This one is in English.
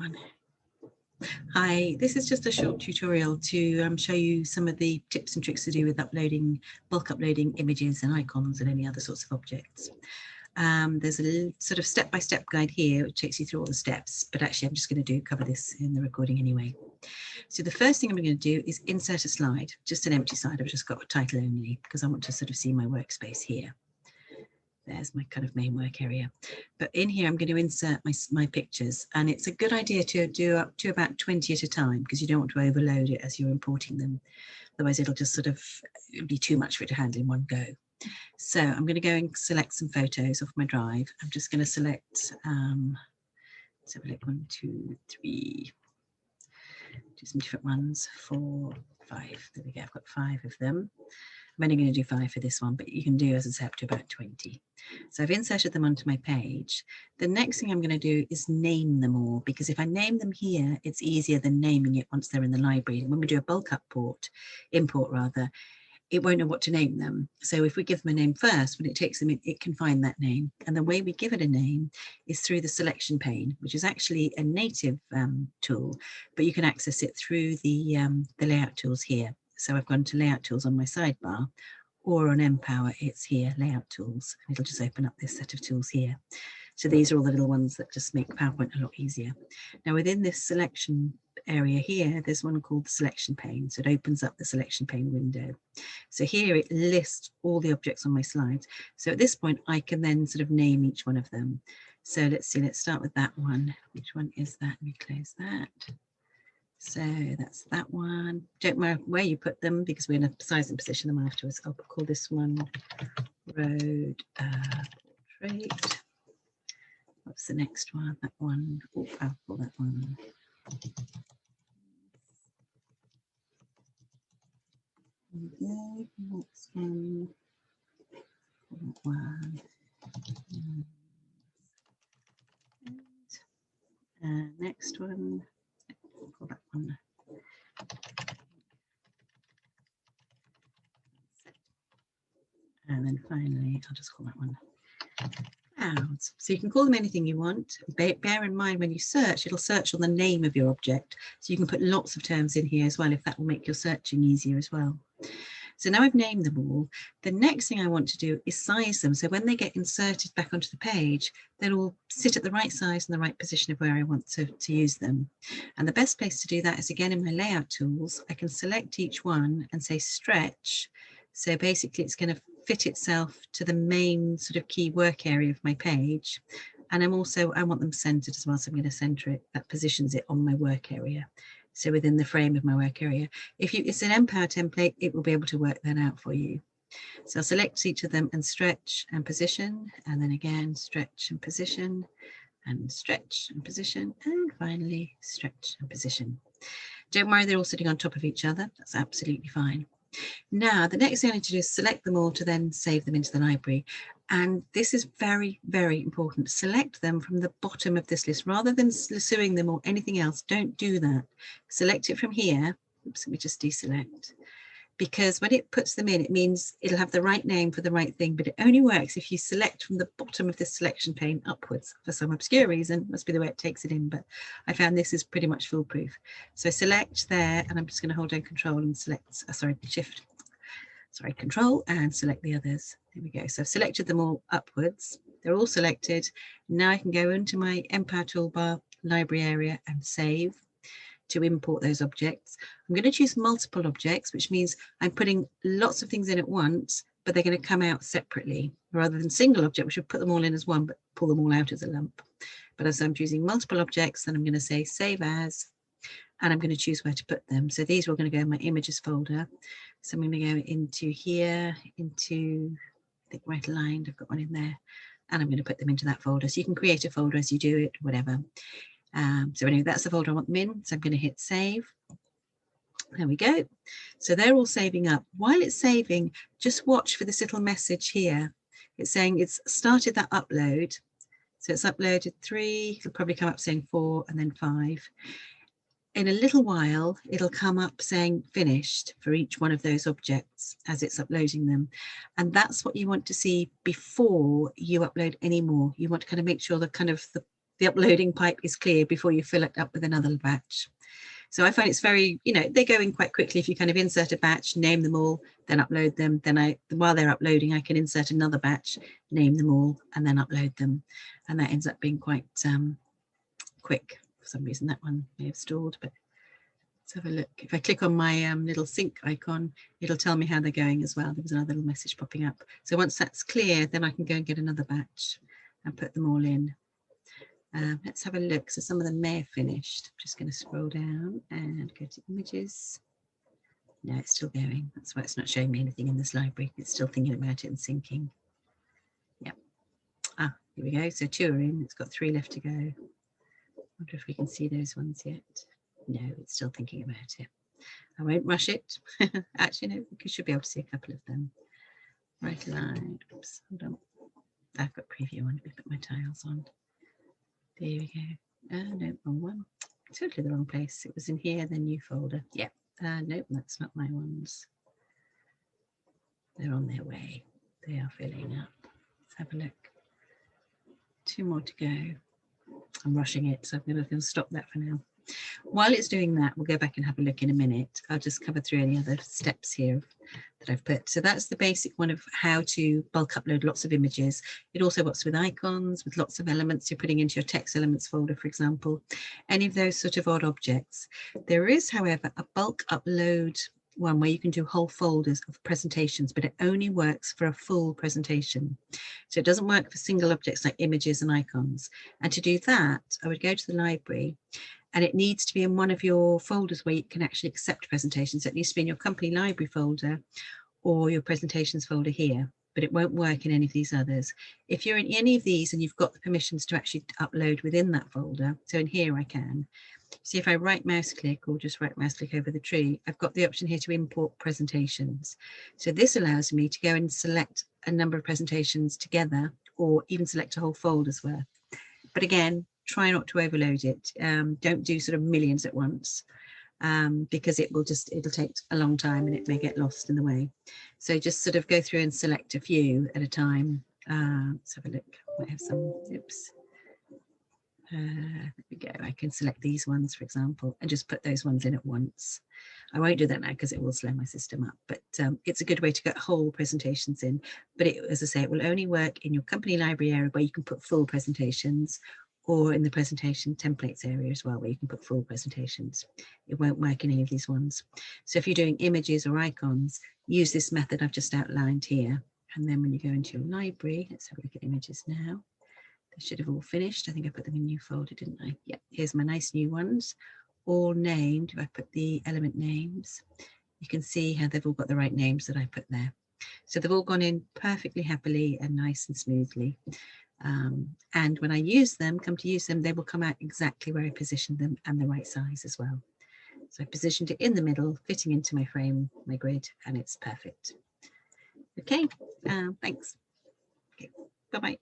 one. Hi, this is just a short tutorial to show you some of the tips and tricks to do with uploading, bulk uploading images and icons and any other sorts of objects. There's a sort of step-by-step guide here which takes you through all the steps, but actually I'm just going to cover this in the recording anyway. So the first thing I'm going to do is insert a slide, just an empty slide. I've just got a title only because I want to sort of see my workspace here. There's my kind of main work area. But in here, I'm going to insert my pictures, and it's a good idea to do up to about 20 at a time because you don't want to overload it as you're importing them. Otherwise, it'll just sort of be too much for it to handle in one go. So I'm going to go and select some photos off my drive. I'm just going to select, let's have a look, 1, 2, 3, do some different ones, 4, 5. There we go, I've got 5 of them. I'm only going to do 5 for this one, but you can do, as I say, up to about 20. So I've inserted them onto my page. The next thing I'm going to do is name them all, because if I name them here, it's easier than naming it once they're in the library. When we do a bulk import rather, it won't know what to name them. So if we give them a name first, when it takes them in, it can find that name. And the way we give it a name is through the selection pane, which is actually a native tool, but you can access it through the layout tools here. So I've gone to layout tools on my sidebar, or on Empower, it's here, layout tools. And it'll just open up this set of tools here. So these are all the little ones that just make PowerPoint a lot easier. Now within this selection area here, there's one called the selection pane. So it opens up the selection pane window. So here it lists all the objects on my slides. So at this point, I can then sort of name each one of them. So let's see, let's start with that one. Which one is that? Let me close that. So that's that one. Don't matter where you put them because we're going to size and position them afterwards. I'll call this one Road Portrait. What's the next one? That one. Oh, I'll call that one. Okay, next one. That one. Next one. Call that one. And then finally, I'll just call that one Clouds. So you can call them anything you want. Bear in mind when you search, it'll search on the name of your object. So you can put lots of terms in here as well, if that will make your searching easier as well. So now I've named them all. The next thing I want to do is size them. So when they get inserted back onto the page, they'll all sit at the right size and the right position of where I want to use them. And the best place to do that is again in my layout tools. I can select each one and say stretch. So basically it's going to fit itself to the main sort of key work area of my page. And I want them centered as well. So I'm going to center it. That positions it on my work area. So within the frame of my work area. If it's an Empower template, it will be able to work that out for you. So I'll select each of them and stretch and position, and then again, stretch and position, and stretch and position, and finally stretch and position. Don't worry, they're all sitting on top of each other. That's absolutely fine. Now, the next thing I need to do is select them all to then save them into the library. And this is very, very important. Select them from the bottom of this list rather than lassoing them or anything else. Don't do that. Select it from here. Oops, let me just deselect. Because when it puts them in, it means it'll have the right name for the right thing, but it only works if you select from the bottom of this selection pane upwards for some obscure reason. Must be the way it takes it in, but I found this is pretty much foolproof. So select there, and I'm just going to hold down Control and select, Control and select the others. There we go. So I've selected them all upwards. They're all selected. Now I can go into my Empower toolbar, library area, and save to import those objects. I'm going to choose multiple objects, which means I'm putting lots of things in at once, but they're going to come out separately rather than single object, which would put them all in as one, but pull them all out as a lump. But as I'm choosing multiple objects, then I'm going to say save as, and I'm going to choose where to put them. So these are all going to go in my images folder. So I'm going to go into here, into, I think right aligned, I've got one in there, and I'm going to put them into that folder. So you can create a folder as you do it, whatever. So anyway, that's the folder I want them in. So I'm going to hit save. There we go. So they're all saving up. While it's saving, just watch for this little message here. It's saying it's started that upload. So it's uploaded 3, it'll probably come up saying 4 and then 5. In a little while, it'll come up saying finished for each one of those objects as it's uploading them. And that's what you want to see before you upload any more. You want to kind of make sure that kind of the the uploading pipe is clear before you fill it up with another batch. So I find it's very, you know, they go in quite quickly if you kind of insert a batch, name them all, then upload them. Then while they're uploading, I can insert another batch, name them all, and then upload them. And that ends up being quite quick. For some reason, that one may have stalled, but let's have a look. If I click on my little sync icon, it'll tell me how they're going as well. There was another little message popping up. So once that's clear, then I can go and get another batch and put them all in. Let's have a look. So some of them may have finished. I'm just going to scroll down and go to images. No, it's still going. That's why it's not showing me anything in this library. It's still thinking about it and syncing. Yep. Ah, here we go. So 2 are in. It's got 3 left to go. Wonder if we can see those ones yet. No, it's still thinking about it. I won't rush it. Actually, no, we should be able to see a couple of them. Right line. Oops, hold on. I've got preview on. Let me put my tiles on. There we go. No, wrong one. Totally the wrong place. It was in here, then new folder. Yeah. Nope, that's not my ones. They're on their way. They are filling up. Let's have a look. 2 more to go. I'm rushing it, so I'm going to stop that for now. While it's doing that, we'll go back and have a look in a minute. I'll just cover through any other steps here that I've put. So that's the basic one of how to bulk upload lots of images. It also works with icons, with lots of elements you're putting into your text elements folder, for example, any of those sort of odd objects. There is, however, a bulk upload one where you can do whole folders of presentations, but it only works for a full presentation. So it doesn't work for single objects like images and icons. And to do that, I would go to the library, and it needs to be in one of your folders where you can actually accept presentations. It needs to be in your company library folder or your presentations folder here, but it won't work in any of these others. If you're in any of these and you've got the permissions to actually upload within that folder, so in here I can. See, if I right mouse click or just right mouse click over the tree, I've got the option here to import presentations. So this allows me to go and select a number of presentations together, or even select a whole folder's worth. But again, try not to overload it. Don't do sort of millions at once, because it'll take a long time and it may get lost in the way. So just sort of go through and select a few at a time. Let's have a look. I have some, oops. There we go. I can select these ones, for example, and just put those ones in at once. I won't do that now because it will slow my system up, but it's a good way to get whole presentations in. But as I say, it will only work in your company library area where you can put full presentations, or in the presentation templates area as well, where you can put full presentations. It won't work in any of these ones. So if you're doing images or icons, use this method I've just outlined here. And then when you go into your library, let's have a look at images now. They should have all finished. I think I put them in a new folder, didn't I? Yeah, here's my nice new ones, all named. If I put the element names, you can see how they've all got the right names that I put there. So they've all gone in perfectly happily and nice and smoothly. And when I use them, come to use them, they will come out exactly where I positioned them and the right size as well. So I positioned it in the middle, fitting into my frame, my grid, and it's perfect. Okay, thanks. Okay, bye-bye.